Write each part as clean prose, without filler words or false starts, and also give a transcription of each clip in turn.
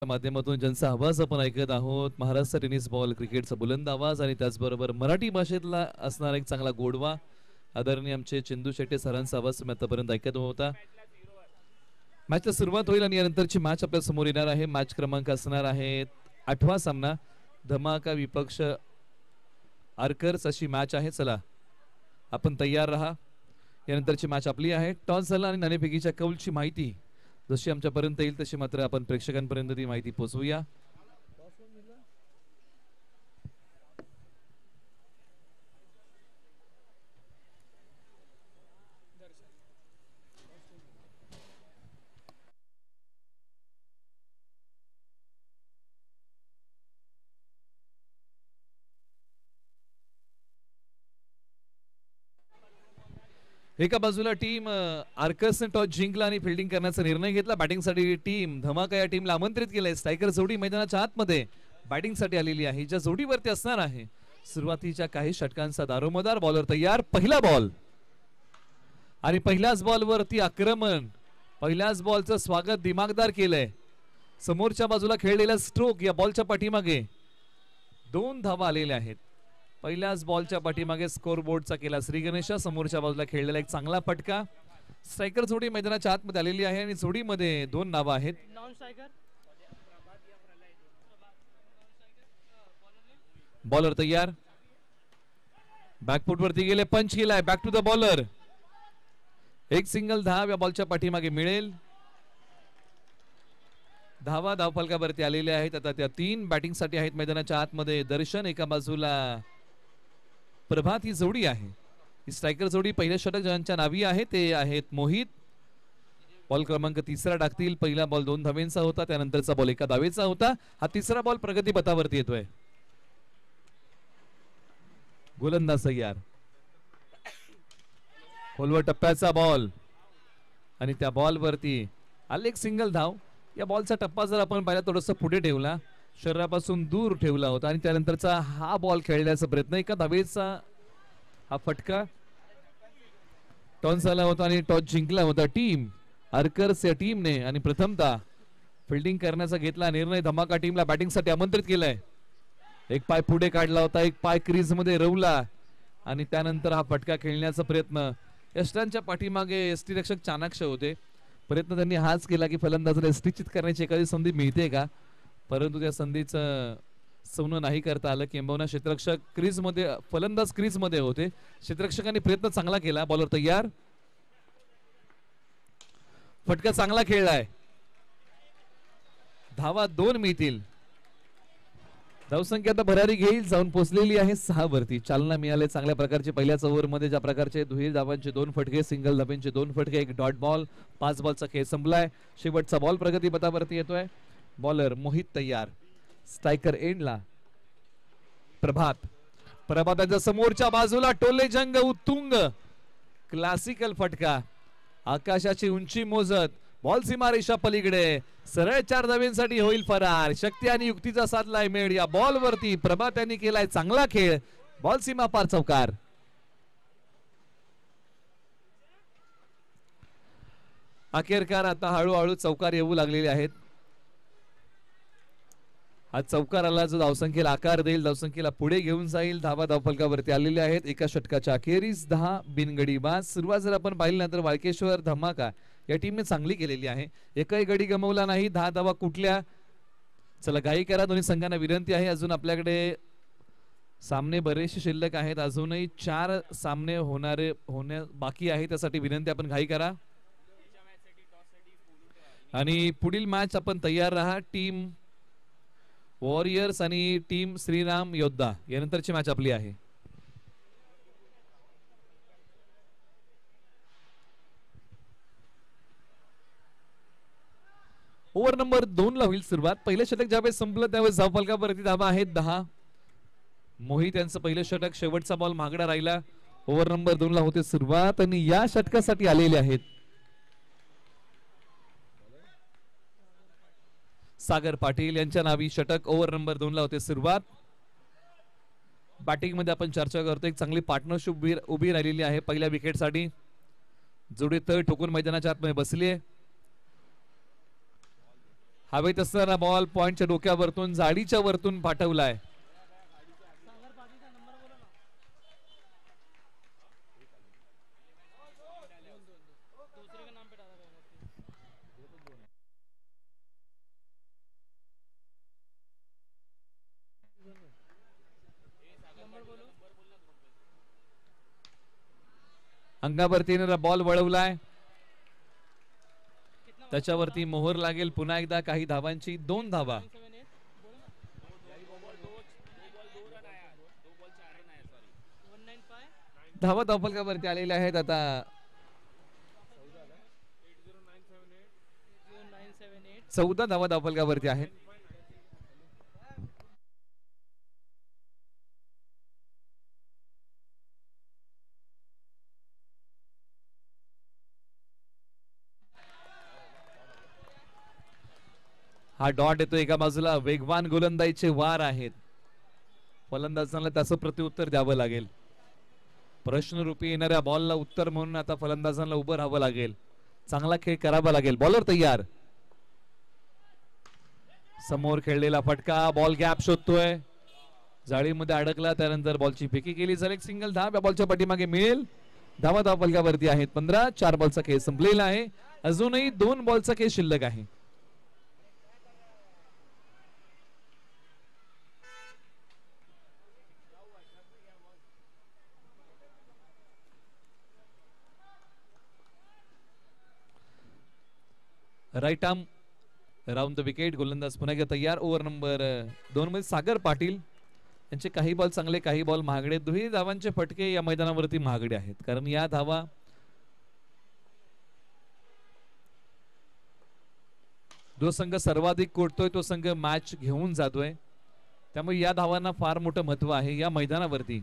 माध्यमातून ज्यांचा आवाज आपण ऐकत आहोत, महाराष्ट्र टेनिस बॉल क्रिकेटचा बुलंद आवाज आणि त्याचबरोबर मराठी भाषेतला असणारा एक चांगला गोडवा, आदरणीय आमचे चंदू शेट्टे सरांचा आवाज तुम्ही आतापर्यंत ऐकत होता. मॅचला सुरुवात होईल आणि यानंतरची मॅच आपल्या समोर येणार आहे. मॅच क्रमांक असणार आहे 8वा सामना, धमाका विपक्ष आर्कर्स अशी मॅच आहे. चला आपण तयार राहा. यानंतरची मॅच आपली आहे. टॉस झाला आणि नाणेफेकीच्या कौलची माहिती जशी आमच्यापर्यंत येईल तशी मात्र आपण प्रेक्षकांपर्यंत ती माहिती पोहोचवूया. एका बाजूला टीम आर्कर्सने टॉस जिंकला आणि फिल्डिंग करण्याचा निर्णय घेतला. बॅटिंगसाठी टीम धमाका या टीमला आमंत्रित केलंय. स्ट्रायकर जोडी मैदानाच्या आतमध्ये बॅटिंगसाठी आलेली आहे, ज्या जोडीवरती असणार आहे सुरुवातीच्या काही षटकांचा दारोमदार. बॉलर तयार. पहिला बॉल आणि पहिल्याच बॉलवरती आक्रमण. पहिल्याच बॉलचं स्वागत दिमागदार केलंय. समोरच्या बाजूला खेळलेला स्ट्रोक या बॉलच्या पाठीमागे 2 धावा आलेल्या आहेत. पहिल्याच बॉलच्या पाठीमागे स्कोर बोर्डचा केला श्री गणेशा. समोरच्या बाजूला खेळलेला एक चांगला फटका. स्ट्रायकर जोडी मैदानाच्या आतमध्ये आलेली आहे आणि जोडीमध्ये 2 नावं आहेत. बॉलर तयार. बॅकफुट वरती गेले. पंच केलाय. Back to the bowler. एक सिंगल धाव या बॉलच्या पाठीमागे मिळेल. धावा धावफलकावरती आलेल्या आहेत. आता त्या 3 बॅटिंग साठी आहेत मैदानाच्या आतमध्ये. दर्शन एका बाजूला, प्रभात ही जोडी आहे. ही स्ट्रायकर जोडी पहिल्या षटक ज्यांच्या नावी आहे ते आहेत मोहित. बॉल क्रमांक 3 टाकतील. पहिला बॉल 2 धावेंचा होता, त्यानंतरचा बॉल 1 धावेचा होता. हा 3रा बॉल प्रगती पथावरती येतोय. गोलंदाज तयार. खोलवर टप्प्याचा बॉल आणि त्या बॉल वरती आले एक सिंगल धाव. या बॉलचा टप्पा जर आपण पाहिला थोडंसं पुढे ठेवला, शरीरापासून दूर ठेवला होता आणि त्यानंतरचा हा बॉल खेळण्याचा प्रयत्न. एका धावेचा हा फटका. टॉस झाला होता आणि टॉस जिंकला होता टीम आर्कर्स या टीमने आणि प्रथमतः फिल्डिंग करण्याचा घेतला निर्णय. धमाका टीमला बॅटिंगसाठी आमंत्रित केलंय. एक पाय पुढे काढला होता, एक पाय क्रीज मध्ये रवला आणि त्यानंतर हा फटका खेळण्याचा प्रयत्न. यष्टांच्या पाठीमागे यष्टीरक्षक चाणाक्ष होते. प्रयत्न त्यांनी हाच केला की फलंदाजाला यष्टीचित करण्याची एखादी संधी मिळते का, परंतु त्या संधीचं सौनं नाही करता आलं. किंबहुना क्षेत्ररक्षक क्रीज मध्ये, फलंदाज क्रीज मध्ये होते. क्षेत्ररक्षकांनी प्रयत्न चांगला केला. बॉलर तयार. फटका चांगला खेळलाय. धावा 2 मिळतील. धावसंख्या आता भरारी घेईल, जाऊन पोहोचलेली आहे 6 वरती. चालना मिळाले चांगल्या प्रकारचे. पहिल्याच ओव्हर मध्ये ज्या प्रकारचे दुहेरी धावांचे 2 फटके, सिंगल धावांचे 2 फटके, एक डॉट बॉल, 5 बॉलचा खेळ संपलाय. शेवटचा बॉल प्रगती पथावरती येतोय. बॉलर मोहित तयार. स्ट्रायकर एंडला प्रभात. प्रभाताच्या समोरच्या बाजूला टोले जंग उत्तुंग. क्लासिकल फटका. आकाशाची उंची मोजत बॉल सीमारेषा पलीकडे सरळ 4 धावेंसाठी होईल फरार. शक्ती आणि युक्तीचा साधलाय मेळ. या बॉल वरती प्रभात यांनी केलाय चांगला खेळ. बॉल सीमा पार चौकार. अखेरकार आता हळूहळू चौकार येऊ लागलेले आहेत. आज चौकाराला जो धावसंख्येला आकार देईल, धावसंख्येला पुढे घेऊन जाईल. धावा धावफलकावरती आलेले आहेत. एका षटकाच्या अखेरीस 10 बिनगडी बाद. सुरुवात जर आपण पाहिली नंतर वाळकेश्वर धमाका या टीमने चांगली केलेली आहे. एकही गडी गमवला नाही. 10 धावा कुठल्या. चला घाई करा. दोन्ही संघांना विनंती आहे. अजून आपल्याकडे सामने बरेचसे शिल्लक आहेत. अजूनही 4 सामने होण्या बाकी आहे. त्यासाठी विनंती आपण घाई करा आणि पुढील मॅच आपण तयार राहा. टीम वॉरियर्स आणि टीम श्रीराम योद्धा यानंतरची मॅच आपली आहे. ओव्हर नंबर 2 ला होईल सुरुवात. पहिलं षटक ज्यावेळेस संपलं त्यावेळेस धावफलकावरती धावा आहेत 10. मोहित यांचं पहिलं षटक. शेवटचा बॉल महागडा राहिला. ओव्हर नंबर 2 ला होते सुरुवात आणि या षटकासाठी आलेले आहेत सागर पाटील यांच्या नावी षटक. ओव्हर नंबर 2 ला होते सुरुवात. बॅटिंग मध्ये आपण चर्चा करतो. एक चांगली पार्टनरशिप उभी राहिलेली आहे पहिल्या विकेटसाठी. जोडी तळ ठोकून मैदानाच्या आतमध्ये बसली आहे. हवेत असताना बॉल पॉइंटच्या डोक्यावरतून जाळीच्या वरतून पाठवलाय. अंगावरती येणारा बॉल वळवलाय, त्याच्यावरती मोहर लागेल पुन्हा एकदा काही धावांची. 2 धावा. धावा धावफलकावरती आलेल्या आहेत आता. 14 धावा धावफलकावरती आहेत. हा डॉट येतो एका बाजूला. वेगवान गोलंदाजीचे वार आहेत. फलंदाजांना त्याचं प्रत्युत्तर द्यावं लागेल. प्रश्नरूपी येणाऱ्या बॉलला उत्तर म्हणून आता फलंदाजांना उभं राहावं लागेल. चांगला खेळ करावा लागेल. बॉलर तयार. समोर खेळलेला फटका. बॉल गॅप शोधतोय, जाळीमध्ये अडकला, त्यानंतर बॉलची फेकी केली जाईल. एक सिंगल धाव या बॉलच्या पाठीमागे मिळेल. धावा धावफलकावरती आहेत 15. 4 बॉलचा खेळ संपलेला आहे. अजूनही 2 बॉलचा खेळ शिल्लक आहे. Right arm round the wicket. गोलंदाज पुन्हा एकदा तयार. ओव्हर नंबर 2 मध्ये सागर पाटील यांचे काही बॉल चांगले, काही बॉल महागडे. दोन्ही धावांचे फटके या मैदानावरती महागडे आहेत, कारण या धावा जो संघ सर्वाधिक कोटतोय तो संघ मॅच घेऊन जातोय. त्यामुळे या धावांना फार मोठं महत्व आहे या मैदानावरती.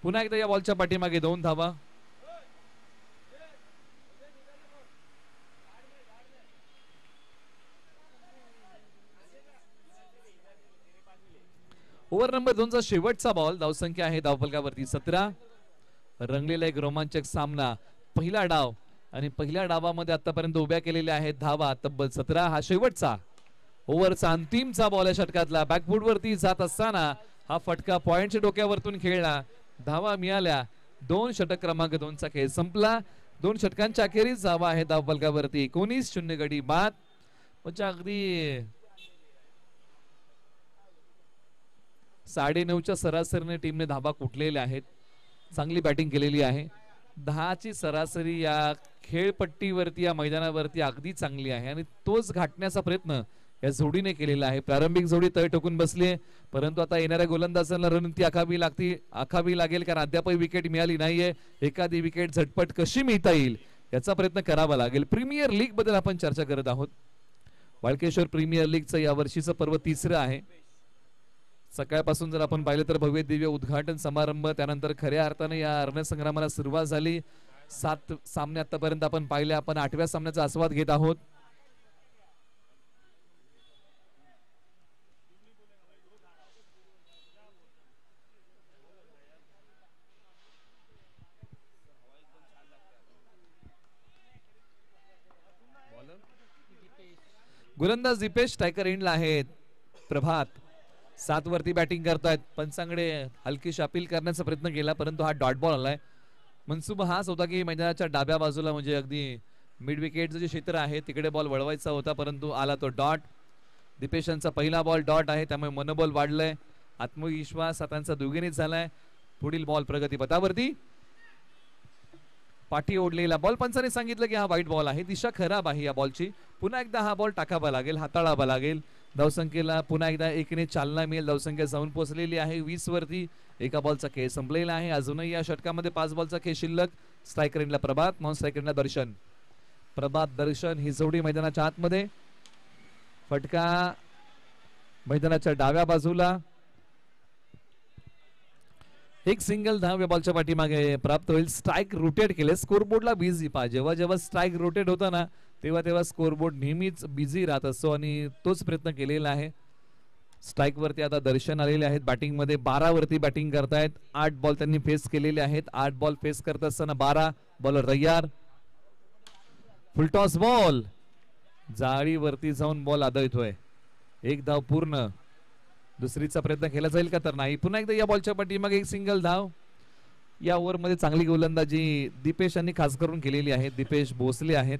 पुन्हा एकदा या बॉलच्या पाठीमागे 2 धावा. ओव्हर नंबर 2 चा शेवटचा बॉल. धावसंख्या आहे धावफलकावरती 17. रंगलेला एक रोमांचक सामना. पहिला डाव आणि पहिल्या डावामध्ये आतापर्यंत उभ्या केलेल्या आहेत धावा तब्बल 17. हा शेवटचा ओव्हरचा अंतिमचा बॉल या षटकातला. बॅकफूट वरती जात असताना हा फटका पॉइंटच्या डोक्यावरतून खेळला. धावा मिळाल्या. 2 षटक क्रमांक 2 चा खेळ संपला. 2 षटकांच्या अखेरीस धावा आहे धावफलकावरती 19-0 गडी बाद. म्हणजे अगदी 9.5च्या सरासरीने टीमने धावा कुठलेल्या आहेत. चांगली बॅटिंग केलेली आहे. 10ची सरासरी या खेळपट्टीवरती या मैदानावरती अगदी चांगली आहे आणि तोच गाठण्याचा प्रयत्न या जोडीने केलेला आहे. प्रारंभिक जोडी तळ ठोकून बसली आहे, परंतु आता येणाऱ्या गोलंदाजांना रणनीती आखावी लागेल, कारण अद्यापही विकेट मिळाली नाहीये. एखादी विकेट झटपट कशी मिळता येईल याचा प्रयत्न करावा लागेल. प्रीमियर लीग बद्दल आपण चर्चा करत आहोत. वाळकेश्वर प्रीमियर लीगचं या वर्षीचं पर्व 3रं आहे. सकाळपासून जर आपण पाहिलं तर भव्य दिव्य उद्घाटन समारंभ, त्यानंतर खऱ्या अर्थाने या रणसंग्रामाला सुरुवात झाली. 7 सामने आतापर्यंत आपण पाहिले. आपण 8व्या सामन्याचा आस्वाद घेत आहोत. गोलंदाज दीपेश, स्ट्रायकर एंडला आहेत प्रभात. 7 वरती बॅटिंग करतायत. पंचांकडे हलकीशी अपील करण्याचा प्रयत्न केला, परंतु हा डॉट बॉल आलाय. मनसुबा हाच होता की मैदानाच्या डाव्या बाजूला म्हणजे अगदी मिड विकेटचं जे क्षेत्र आहे तिकडे बॉल वळवायचा होता, परंतु आला तो डॉट. दीपेशांचा पहिला बॉल डॉट आहे, त्यामुळे मनोबल वाढलंय. आत्मविश्वास त्यांचा दुगणित झालाय. पुढील बॉल प्रगतीपथावरती. पाठी ओढलेला बॉल. पंचाने सांगितलं की हा वाईट बॉल आहे. दिशा खराब आहे या बॉलची. पुन्हा एकदा हा बॉल टाकावा लागेल, हाताळावा लागेल. धावसंख्येला पुन्हा एकदा 1ने चालना मिळेल. धावसंख्या जाऊन पोहोचलेली आहे 20 वरती. एका बॉलचा खेळ संपलेला आहे. अजूनही या षटकामध्ये 5 बॉलचा खेळ शिल्लक. स्ट्रायकर एंडला प्रभात, नॉन स्ट्रायकर एंडला दर्शन. प्रभात दर्शन ही जोडी मैदानाच्या आतमध्ये. फटका मैदानाच्या डाव्या बाजूला. एक सिंगल धाव या बॉलच्या पाठीमागे प्राप्त होईल. स्ट्राइक रोटेट केले. स्कोरबोर्डला बिझी पहा. जेव्हा जेव्हा स्ट्राइक रोटेट होता ना तेव्हा तेव्हा स्कोरबोर्ड नेहमीच बिझी राहत असतो आणि तोच प्रयत्न केलेला आहे. स्ट्राइक वरती आता दर्शन आलेले आहेत. बॅटिंग मध्ये 12 वरती बॅटिंग करतायत. 8 बॉल त्यांनी फेस केलेले आहेत. 8 बॉल फेस करत असताना 12 बॉलर तयार. फुलटॉस बॉल जाळीवरती जाऊन बॉल आदळतोय. एक धाव पूर्ण. दुसरीचा प्रयत्न केला जाईल का तर नाही. पुन्हा एकदा या बॉलच्या पाठीमागे एक सिंगल धाव. या ओव्हरमध्ये चांगली गोलंदाजी दीपेश यांनी खास करून केलेली आहे. दीपेश भोसले आहेत.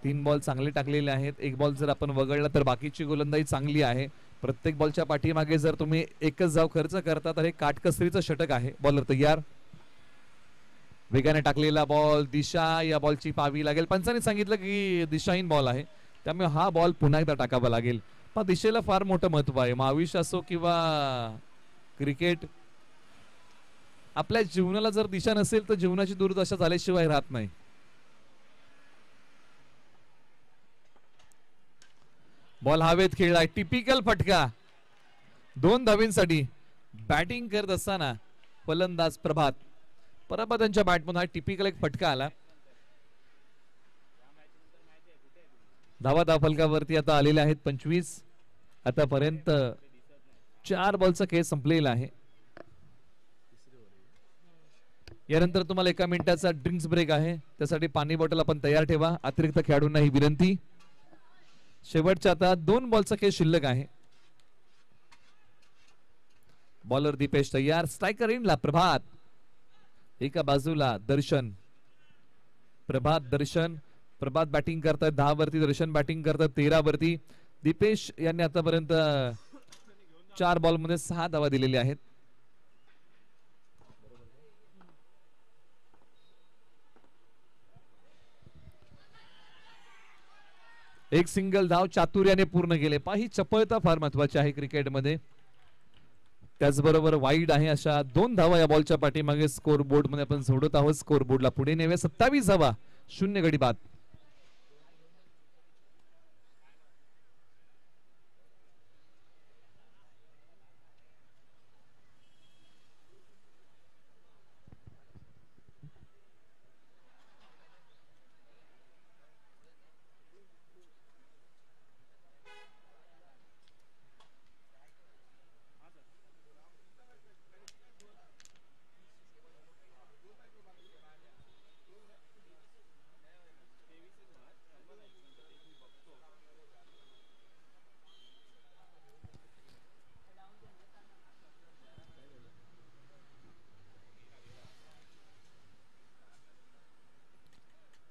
3 बॉल चांगले टाकलेले आहेत. एक बॉल जर आपण वगळला तर बाकीची गोलंदाजी चांगली आहे. प्रत्येक बॉलच्या पाठीमागे जर तुम्ही एकच धाव खर्च करता तर हे काटकसरीचं षटक आहे. बॉलर तयार. वेगाने टाकलेला बॉल दिशा या बॉलची पाहावी लागेल. पंचांनी सांगितलं की दिशाहीन बॉल आहे त्यामुळे हा बॉल पुन्हा एकदा टाकावा लागेल. पण दिशेला फार मोठं महत्व आहे. महाविश असो किंवा क्रिकेट, आपल्या जीवनाला जर दिशा नसेल तर जीवनाची दुर्दशा झाल्याशिवाय राहत नाही. बॉल हवेत खेळलाय. टिपिकल फटका 2 धावींसाठी. बॅटिंग करत असताना फलंदाज प्रभातांच्या बॅटमधून हा टिपिकल एक फटका आला. धावा फलकावरती आता आलेले आहेत 25. आतापर्यंत 4 बॉलचा खेळ संपलेला आहे. यानंतर तुम्हाला 1 मिनिटाचा ड्रिंक्स ब्रेक आहे. त्यासाठी पाणी बॉटल आपण तयार ठेवा. अतिरिक्त खेळाडूंना ही विनंती. शेवटच्या आता 2 बॉलचा खेळ शिल्लक आहे. बॉलर दीपेश तयार. स्ट्रायकर इनला प्रभात. एका बाजूला दर्शन. प्रभात बॅटिंग करतात 10 वरती. दर्शन बॅटिंग करतात 13 वरती. दीपेश यांनी आतापर्यंत 4 बॉल मध्ये 6 धावा दिलेल्या आहेत. एक सिंगल धाव चातुर्याने पूर्ण केले. ही चपळता फार महत्वाची आहे क्रिकेटमध्ये. त्याचबरोबर वाईड आहे अशा 2 धावा या बॉलच्या पाठीमागे स्कोर बोर्ड मध्ये आपण सोडत आहोत. स्कोर बोर्डला पुढे नेऊया. 27 धावा 0 गडी बाद.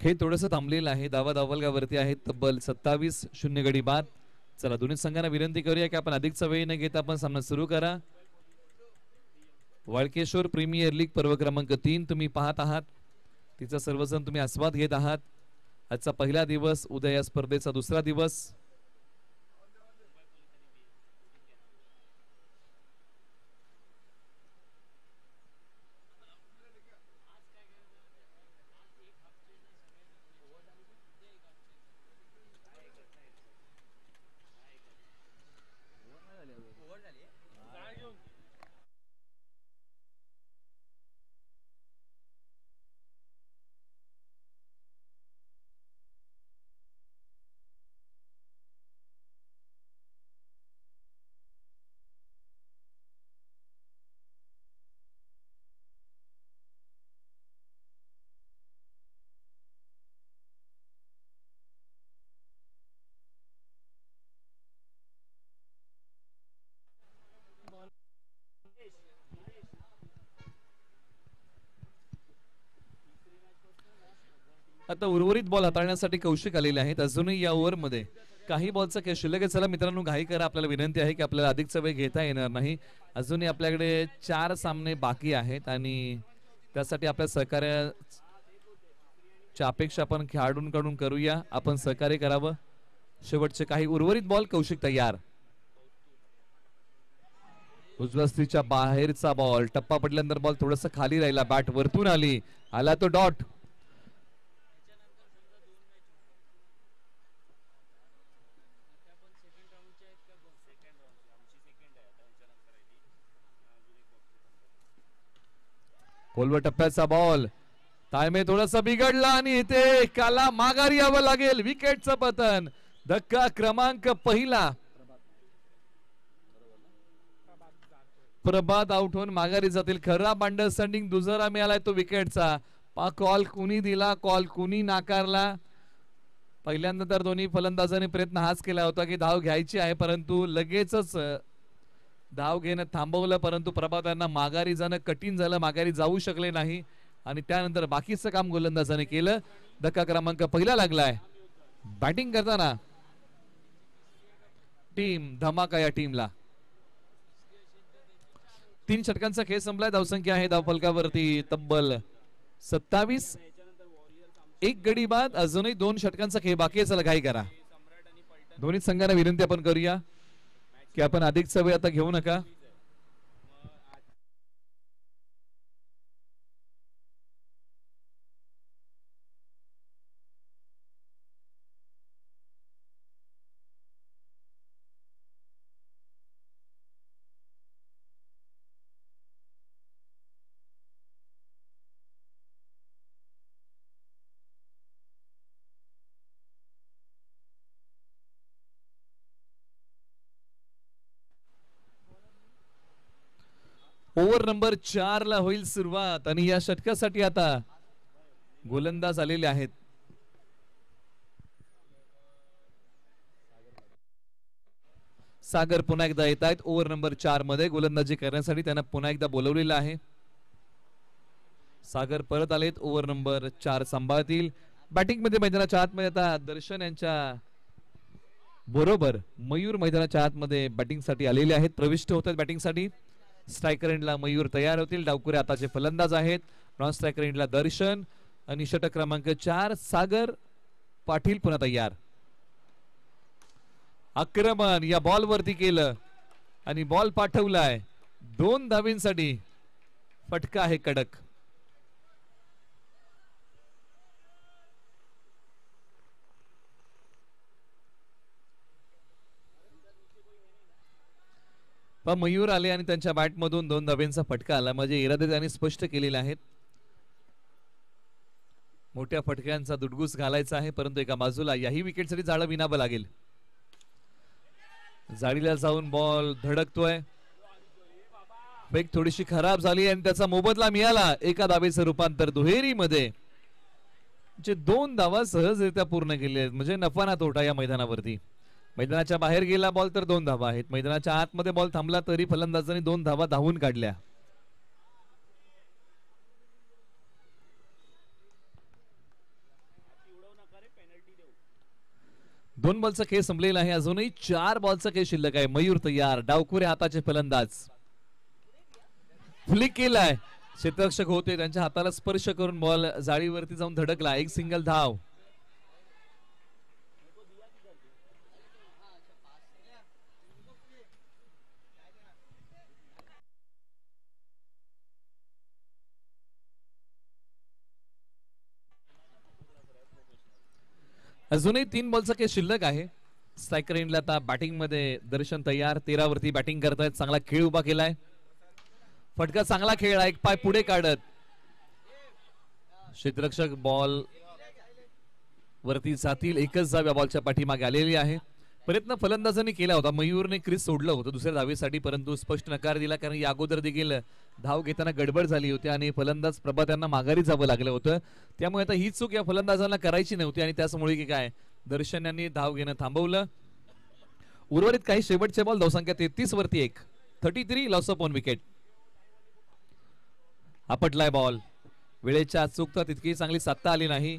खेळ थोडंसं थांबलेलं आहे. धावलगावरती आहेत तब्बल 27-0 गडी बाद. चला दोन्ही संघांना विनंती करूया की आपण अधिकचा वेळ न घेता आपण सामना सुरू करा. वाळकेश्वर प्रीमियर लीग पर्व क्रमांक 3 तुम्ही पाहत आहात. तिचा सर्वजण तुम्ही आस्वाद घेत आहात. आजचा पहिला दिवस, उद्या या स्पर्धेचा दुसरा दिवस. आता उर्वरित बॉल हाताळण्यासाठी कौशिक आलेले आहेत. अजूनही या ओव्हर मध्ये काही बॉलचा खेळ शिल्लक आहे. चला मित्रांनो घाई करा. आपल्याला विनंती आहे की आपल्याला अधिकचा वेळ घेता येणार नाही. अजूनही आपल्याकडे 4 सामने बाकी आहेत आणि त्यासाठी आपल्या सहकार्याच्या अपेक्षा आपण खेळाडूंकडून करूया. आपण सहकार्य करावं. शेवटचे काही उर्वरित बॉल. कौशिक तयार. उजव्या बाहेरचा बॉल. टप्पा पडल्यानंतर बॉल थोडस खाली राहिला. बॅट वरतून आली. आला तो डॉट. खोलवर टप्प्याचा बॉल. ताळमेळ थोडासा बिघडला आणि इथे काला माघारी यावं लागेल. विकेटचं पतन. धक्का क्रमांक पहिला. प्रभात आउट होऊन माघारी जातील. खराब अंडरस्टँडिंग दुजरा मिळालाय तो विकेटचा. कॉल कुणी दिला, कॉल कुणी नाकारला, पहिल्यांदा तर दोन्ही फलंदाजांनी प्रयत्न हाच केला होता की धाव घ्यायची आहे, परंतु लगेचच धाव घेणं थांबवलं, परंतु प्रभात यांना माघारी जाणं कठीण झालं, माघारी जाऊ शकले नाही आणि त्यानंतर बाकीचं काम गोलंदाजाने केलं. धक्का क्रमांक पहिला लागलाय. बॅटिंग करताना टीम धमाका या टीमला. 3 षटकांचा खेळ संपलाय. धावसंख्या आहे धावफलकावरती तब्बल 27. एक गडी बाद, अजूनही 2 षटकांचा खेळ बाकी आहे. चला घाई करा. दोन्ही संघांना विनंती आपण करूया की आपण अधिकचा वेळ आता घेऊ नका. ओव्हर नंबर 4 ला होईल सुरुवात आणि या षटकासाठी आता गोलंदाज आलेले आहेत. सागर पुन्हा एकदा येत आहेत ओव्हर नंबर 4 मध्ये गोलंदाजी करण्यासाठी. त्यांना पुन्हा एकदा बोलवलेलं आहे. सागर परत आलेत. ओव्हर नंबर 4 सांभाळतील. बॅटिंग मध्ये मैदानाच्या आतमध्ये आता दर्शन यांच्या बरोबर मयूर मैदानाच्या आतमध्ये बॅटिंग साठी आलेले आहेत, प्रविष्ट होत आहेत बॅटिंग साठी. स्ट्रायकर एंडला मयूर तयार होतील. डावकुरे आताचे फलंदाज आहेत. नॉन स्ट्रायकर एंडला दर्शन आणि षटक क्रमांक 4 सागर पाटील पुन्हा तयार. आक्रमण या बॉल वरती केलं आणि बॉल पाठवलाय 2 धावींसाठी. फटका आहे कडक. पण मयूर आले आणि त्यांच्या बॅट मधून 2 धाब्यांचा फटका आला. म्हणजे इरादे त्यांनी स्पष्ट केलेले आहेत. मोठ्या फटक्यांचा दुडगूस घालायचा आहे, परंतु एका बाजूला याही विकेटसाठी जाळं विणावं लागेल. जाळीला जाऊन बॉल धडकतोय. फेक थोडीशी खराब झाली आणि त्याचा मोबदला मिळाला. एका धावेचं रूपांतर दुहेरीमध्ये. जे 2 धावा सहजरित्या पूर्ण केले आहेत. म्हणजे नफा ना तोटा या मैदानावरती. मैदानाच्या बाहेर गेला बॉल तर 2 धावा आहेत. मैदानाच्या आतमध्ये बॉल थांबला तरी फलंदाजांनी 2 धावा धावून काढल्या. दोन बॉलचा खेळ संपलेला आहे. अजूनही 4 बॉलचा खेळ शिल्लक आहे. मयूर तयार. डावकुरे हाताचे फलंदाज. फ्लिक केलाय. क्षेत्ररक्षक होते, त्यांच्या हाताला स्पर्श करून बॉल जाळीवरती जाऊन धडकला. एक सिंगल धाव. अजूनही 3 बॉलचा खेळ शिल्लक आहे. स्ट्रायकर एंडला आता बॅटिंग मध्ये दर्शन तयार. 13 वरती बॅटिंग करतायत. चांगला खेळ उभा केलाय. फटका चांगला खेळला. एक पाय पुढे काढत क्षेत्ररक्षक बॉल वरती जातील. एकच धाव या बॉलच्या पाठीमागे आलेली आहे. प्रयत्न फलंदाजांनी केला होता. मयूरने क्रीज सोडलं होतं दुसऱ्या धावेसाठी, परंतु स्पष्ट नकार दिला. कारण या अगोदर देखील धाव घेताना गडबड झाली होती आणि फलंदाज प्रभात यांना माघारी जावं लागलं होतं. त्यामुळे आता ही चूक या फलंदाजांना करायची नव्हती आणि त्याचमुळे की काय दर्शन यांनी धाव घेणं थांबवलं. उर्वरित काही शेवटचे बॉल. धावसंख्या 33 वरती 1. 33 लॉस ऑफ 1 विकेट. आपटलाय बॉल. वेळेच्या चुकता तितकी चांगली साधता आली नाही.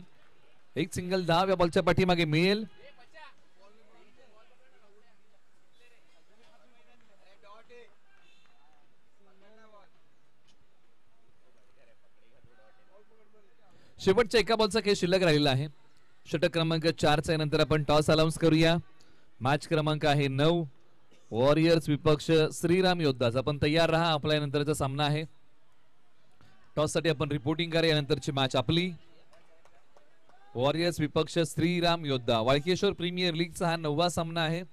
एक सिंगल धाव या बॉलच्या पाठीमागे मिळेल. शेवटच्या एका बॉलचा खेळ शिल्लक राहिलेला आहे. षटक क्रमांक 4 च्या नंतर आपण टॉस अनाउन्स करूया. मॅच क्रमांक आहे 9. वॉरियर्स विपक्ष श्रीराम योद्धाज. आपण तयार राहा. आपला नंतरचा सामना आहे. टॉस साठी आपण रिपोर्टिंग करा. यानंतरची मॅच आपली. वॉरियर्स विपक्ष श्रीराम योद्धा. वाळकेश्वर प्रीमियर लीगचा हा 9वा सामना आहे,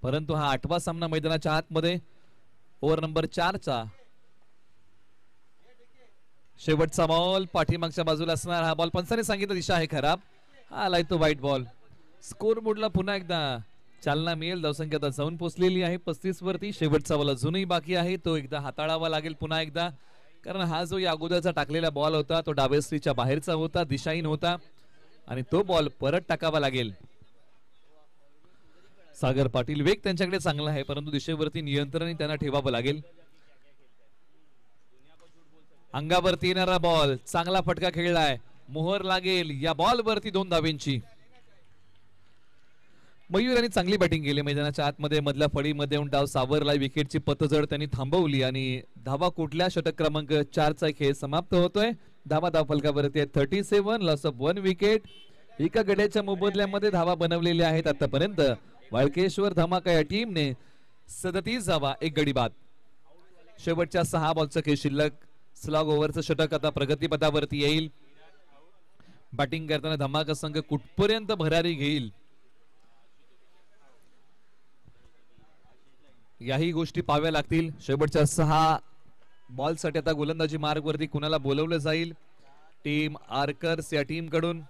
परंतु हा 8वा सामना मैदानाच्या आतमध्ये. ओव्हर नंबर 4 चा शेवटचा बॉल. पाठीमागच्या बाजूला असणार हा बॉल. पंचाने सांगितलं दिशा आहे खराब. हा आलाय तो व्हाईट बॉल. स्कोर बोर्डला पुन्हा एकदा चालना मिळेल. धावसंख्या आता जाऊन पोहोचलेली आहे 35 वरती. शेवटचा बॉल अजूनही बाकी आहे. तो एकदा हाताळावा लागेल पुन्हा एकदा, कारण हा जो या अगोदरचा टाकलेला बॉल होता तो डाव्या स्ट्रीच्या बाहेरचा होता, दिशाहीन होता आणि तो बॉल परत टाकावा लागेल. सागर पाटील वेग त्यांच्याकडे चांगला आहे, परंतु दिशेवरती नियंत्रण त्यांना ठेवावं लागेल. अंगावरती येणारा बॉल चांगला फटका खेळलाय, मोहर लागेल या बॉल वरती 2 धावेंची. मयूर यांनी चांगली बॅटिंग केली, मैदानाच्या आतमध्ये मधल्या फळीमध्ये येऊन डाव सावरला, विकेटची पतझड त्यांनी थांबवली आणि धावा कुठल्या षटक क्रमांक 4चा खेळ समाप्त होतोय. धावा धाव फलकावरती 37, लॉस ऑफ 1 विकेट. एका गड्याच्या मोबदल्यामध्ये धावा बनवलेल्या आहेत आतापर्यंत. वाळकेश्वर धमाका या टीमने 37 धावा, 1 गडी बाद. शेवटच्या 6 बॉलचा खेळ शिल्लक. स्लॉग ओव्हरचं षटक आता प्रगतीपथावरती येईल. बॅटिंग करताना धमाका संघ कुठपर्यंत भरारी घेईल याही गोष्टी पाहाव्या लागतील. शेवटच्या 6 बॉलसाठी आता गोलंदाजी मार्ग वरती कुणाला बोलवलं जाईल टीम आर्कर्स या टीम कडून.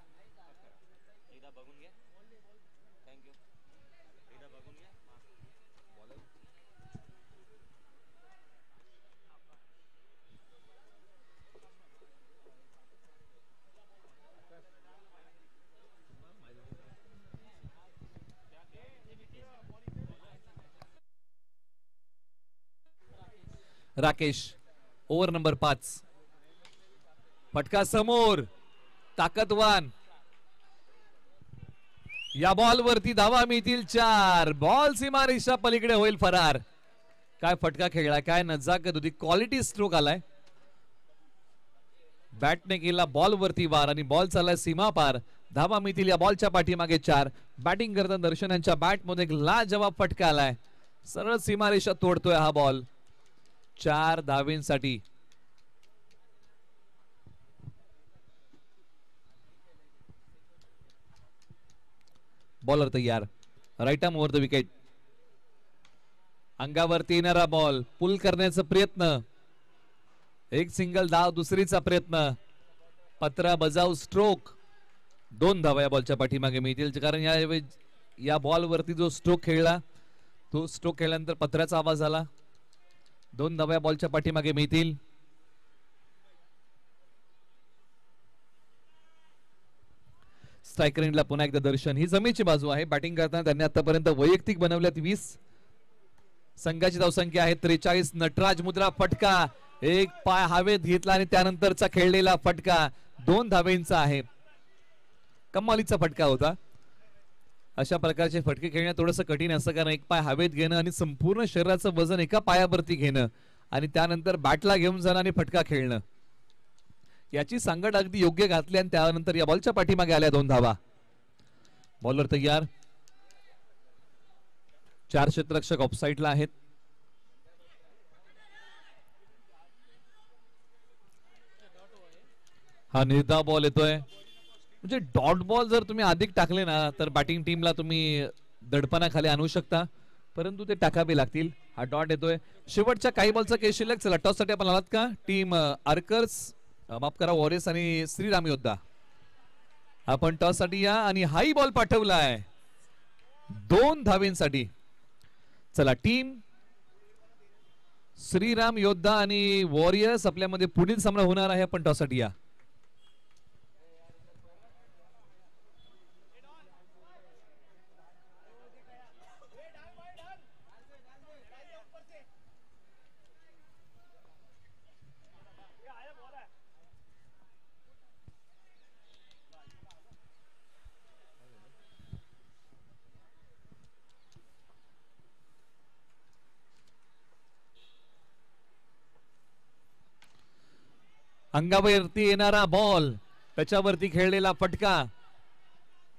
Rakesh over number 5. फटका समोर, ताकदवान. या बॉल वरती धावा मिळतील 4. बॉल सीमारेषा पलीकडे होईल फरार. काय फटका खेळला, काय नजाकत होती, क्वालिटी स्ट्रोक आलाय. बॅटने केला बॉल वरती वार आणि बॉल चाललाय सीमा पार. धावा मिळतील या बॉलच्या पाठीमागे 4. बॅटिंग करताना दर्शन यांच्या बॅट मध्ये एक लाजवाब फटका आलाय. सरळ सीमारेषा तोडतोय हा बॉल. 4 धावेंसाठी. बॉलर तयार, right arm over the wicket. अंगावरती येणारा बॉल, पुल करण्याचा प्रयत्न, एक सिंगल धाव, दुसरीचा प्रयत्न, पत्रा बजाव स्ट्रोक. 2 धावा या बॉलच्या पाठीमागे मिळतील, कारण या बॉल वरती जो स्ट्रोक खेळला तो स्ट्रोक खेळल्यानंतर पत्र्याचा आवाज आला. 2 धावा या बॉलच्या पाठीमागे मिळतील. स्ट्रायकर एंडला पुन्हा एकदा दर्शन. ही जमेची बाजू आहे. बॅटिंग करताना त्यांनी आतापर्यंत वैयक्तिक बनवल्यात 20. संघाची धावसंख्या आहे 43. नटराज मुद्रा फटका, एक पाय हवेत घेतला आणि त्यानंतरचा खेळलेला फटका 2 धावेंचा आहे. कमालीचा फटका होता. अशा प्रकारचे फटके खेळणं थोडंसं कठीण असतं, कारण एक पाय हवेत घेणं आणि संपूर्ण शरीराचं वजन एका पायावरती घेणं आणि त्यानंतर बॅटला घेऊन जाणं आणि फटका खेळणं, याची सांगड अगदी योग्य घातली आणि त्यानंतर या बॉलच्या पाठीमागे आल्या 2 धावा. बॉलर तयार. 4 क्षेत्ररक्षक ऑफसाईडला आहेत. हा निर्धाव बॉल येतोय. म्हणजे डॉट बॉल जर तुम्ही अधिक टाकले ना तर बॅटिंग टीमला तुम्ही दडपणाखाली आणू शकता, परंतु ते टाकावे लागतील. हा डॉट येतोय. शेवटच्या काही बॉलचा केस शिल्लक. चला टॉस साठी आपण आलात का टीम आर्कर्स, माफ करा वॉरियर्स आणि श्रीराम योद्धा. आपण टॉस साठी या आणि हाई बॉल पाठवलाय 2 धावेंसाठी. चला टीम श्रीराम योद्धा आणि वॉरियर्स आपल्यामध्ये पुढील सामना होणार आहे. आपण टॉस साठी या. अंगावरती येणारा बॉल, त्याच्यावरती खेळलेला फटका,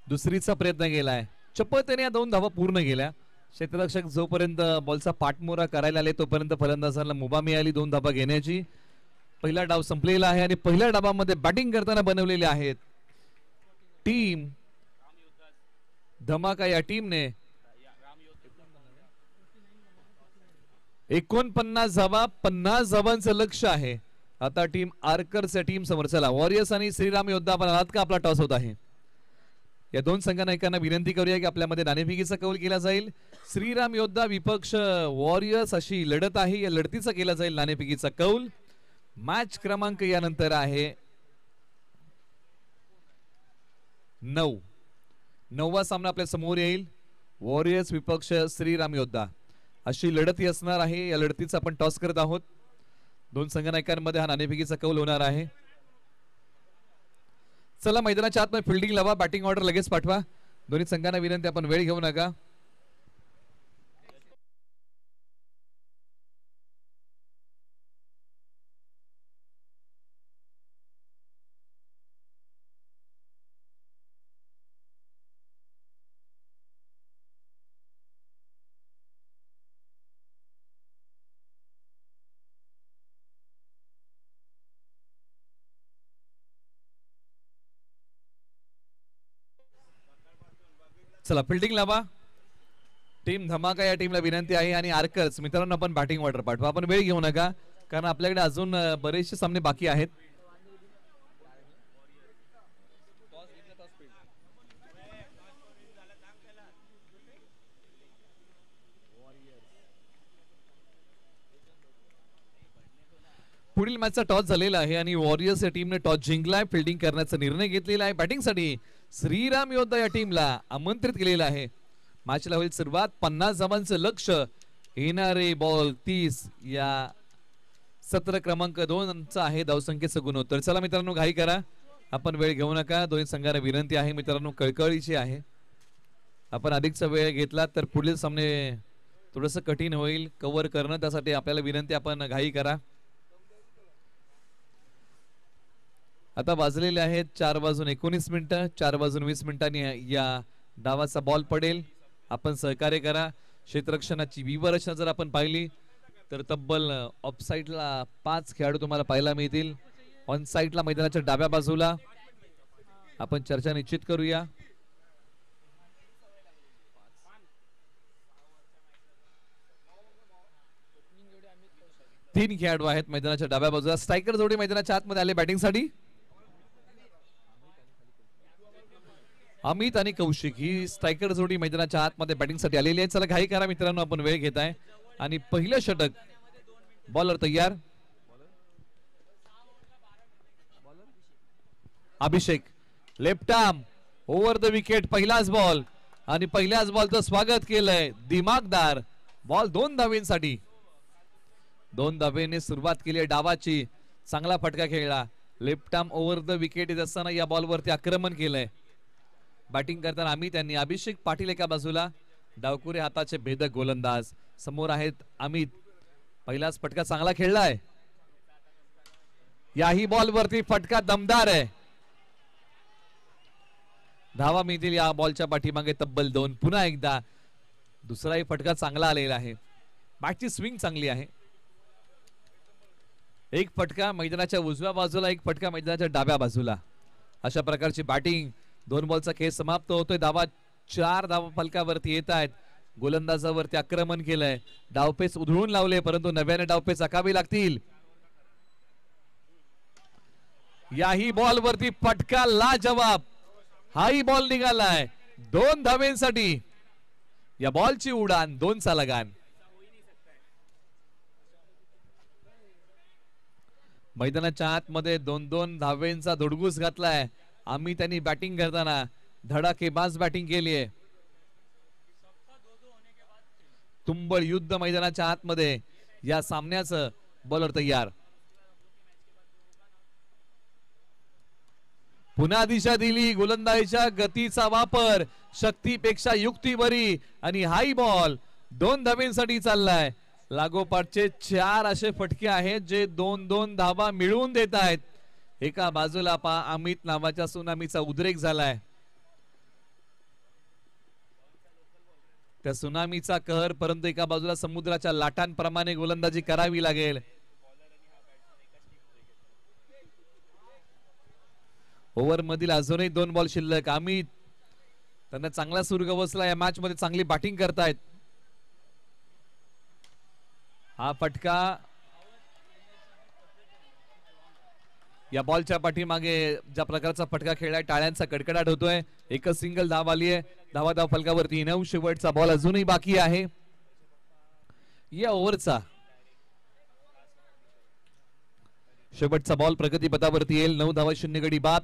दुसरीचा प्रयत्न केलाय. चपळतेने या 2 धावा पूर्ण केल्या. क्षेत्ररक्षक जोपर्यंत बॉलचा पाठमोरा करायला आले तोपर्यंत फलंदाजांना मुभा मिळाली 2 धावा घेण्याची. पहिला डाव संपलेला आहे आणि पहिल्या डावामध्ये बॅटिंग करताना बनवलेले आहेत टीम धमाका या टीमने 49 धावा. 50 धावांचं लक्ष आहे आता टीम आर्कर्स या टीम समोर. चला वॉरियर्स आणि श्रीराम योद्धा आपण आलात का. आपला टॉस होत आहे. या 2 संघनायकांना विनंती करूया की आपल्यामध्ये नाणेफेकीचा कौल केला जाईल. श्रीराम योद्धा विपक्ष वॉरियर्स अशी लढत आहे. या लढतीचा केला जाईल नाणेफेकीचा कौल. मॅच क्रमांक यानंतर आहे 9. 9वा सामना आपल्या समोर येईल. वॉरियर्स विपक्ष श्रीराम योद्धा अशी लढती असणार आहे. या लढतीचा आपण टॉस करत आहोत. दोन संघनायकांमध्ये हा नाणेफेकीचा कौल होणार आहे. चला मैदानाच्या आतमध्ये फिल्डिंग लावा. बॅटिंग ऑर्डर लगेच पाठवा. दोन्ही संघांना विनंती आपण वेळ घेऊ नका. चला फिल्डिंग लावा. टीम धमाका या टीमला विनंती आहे. आणि आर्कर्स मित्रांनो आपण बॅटिंग ऑर्डर पाठवा. आपण वेळ घेऊ नका कारण आपल्याकडे अजून बरेचसे सामने बाकी आहेत. पुढील मॅचचा टॉस झालेला आहे आणि वॉरियर्स या टीमने टॉस जिंकलाय. फिल्डिंग करण्याचा निर्णय घेतलेला आहे. बॅटिंगसाठी श्रीराम योद्धा या टीमला आमंत्रित केलेलं आहे. मॅचला होईल सुरुवात. 50 धावांचं लक्ष. येणारे बॉल 30 या सत्र क्रमांक 2 आहे धावसंख्येचं गुणोत्तर. चला मित्रांनो घाई करा. आपण वेळ घेऊ नका. दोन्ही संघांना विनंती आहे मित्रांनो कळकळीची आहे. आपण अधिकचा वेळ घेतला तर पुढील सामने थोडंसं कठीण होईल कव्हर करणं. त्यासाठी आपल्याला विनंती आपण घाई करा. आता वाजलेले आहेत 4 वाजून 19 मिनिटं. 4 वाजून 20 मिनिटांनी या डावाचा बॉल पडेल. आपण सहकार्य करा. क्षेत्ररक्षणाची व्यूहरचना जर आपण पाहिली तर तब्बल ऑफ साइडला 5 खेळाडू तुम्हाला पाहायला मिळतील. ऑन साइडला मैदानाच्या डाव्या बाजूला आपण चर्चा निश्चित करूया. तीन खेळाडू आहेत मैदानाच्या डाव्या बाजूला. स्ट्रायकर जोडी मैदानाच्या आतमध्ये आले बॅटिंगसाठी. अमित आणि कौशिक ही स्ट्रायकर जोडी मैदानाच्या आतमध्ये बॅटिंगसाठी आलेली आहे. चला घाई करा मित्रांनो आपण वेळ घेत आहे. आणि पहिलं षटक. बॉलर तयार. Abhishek left arm over the wicket. पहिलाच बॉल आणि पहिल्याच बॉलचं स्वागत केलंय. दिमागदार बॉल 2 धावेंसाठी. 2 धावेने सुरुवात केली आहे डावाची. चांगला फटका खेळला. Left arm over the wicket येत असताना या बॉलवरती आक्रमण केलंय. बॅटिंग करताना अमित यांनी. अभिषेक पाटील एका बाजूला. डावकुरे हाताचे भेदक गोलंदाज समोर आहेत. अमित पहिलाच फटका चांगला खेळलाय. याही बॉल वरती फटका दमदार आहे. धावा मिळतील या बॉलच्या पाठीमागे तब्बल 2. पुन्हा एकदा दुसराही फटका चांगला आलेला आहे. बॅटची स्विंग चांगली आहे. एक फटका मैदानाच्या उजव्या बाजूला. एक फटका मैदानाच्या डाव्या बाजूला. अशा प्रकारची बॅटिंग. 2 बॉलचा खेळ समाप्त होतोय. धावा 4 धावा फलकावरती येत आहेत. गोलंदाजावरती आक्रमण केलंय. डावपेच उधळून लावले परंतु नव्याने डावपेच आखावी लागतील. याही बॉल वरती फटका लाजवाब. हाही बॉल निघालाय 2 धावेंसाठी. या बॉलची उडान 2चा लगान. मैदानाच्या आतमध्ये 2-2 धावेंचा धुडगूस घातलाय. आम्ही त्यांनी बॅटिंग करताना धडाकेबाज बॅटिंग केली आहे. तुंबळ युद्ध मैदानाच्या आतमध्ये. या सामन्याचं बॉलर तयार. पुन्हा दिशा दिली. गोलंदाजीच्या गतीचा वापर. शक्तीपेक्षा युक्तीवरी आणि हाई बॉल 2 धावेंसाठी चाललाय. लागोपाठचे 4 असे फटके आहेत जे 2-2 धावा मिळवून देत आहेत. एका बाजूला अमित नावाच्या सुनामीचा उद्रेक झालाय. त्या सुनामीचा कहर. परंतु एका बाजूला समुद्राच्या लाटांप्रमाणे गोलंदाजी करावी लागेल. ओव्हर मधील अजूनही 2 बॉल शिल्लक. अमित त्यांना चांगला सूर गवसला. या मॅच मध्ये चांगली बॅटिंग करतायत. हा फटका या बॉलच्या पाठीमागे ज्या प्रकारचा फटका खेळलाय टाळ्यांचा कडकडाट होतोय. एकच सिंगल धाव आली आहे. धावा धाव फलकावरती 9. शेवटचा बॉल अजूनही बाकी आहे या ओव्हरचा. शेवटचा बॉल प्रगतीपथावरती येईल. 9 धावा 0 गडी बाद.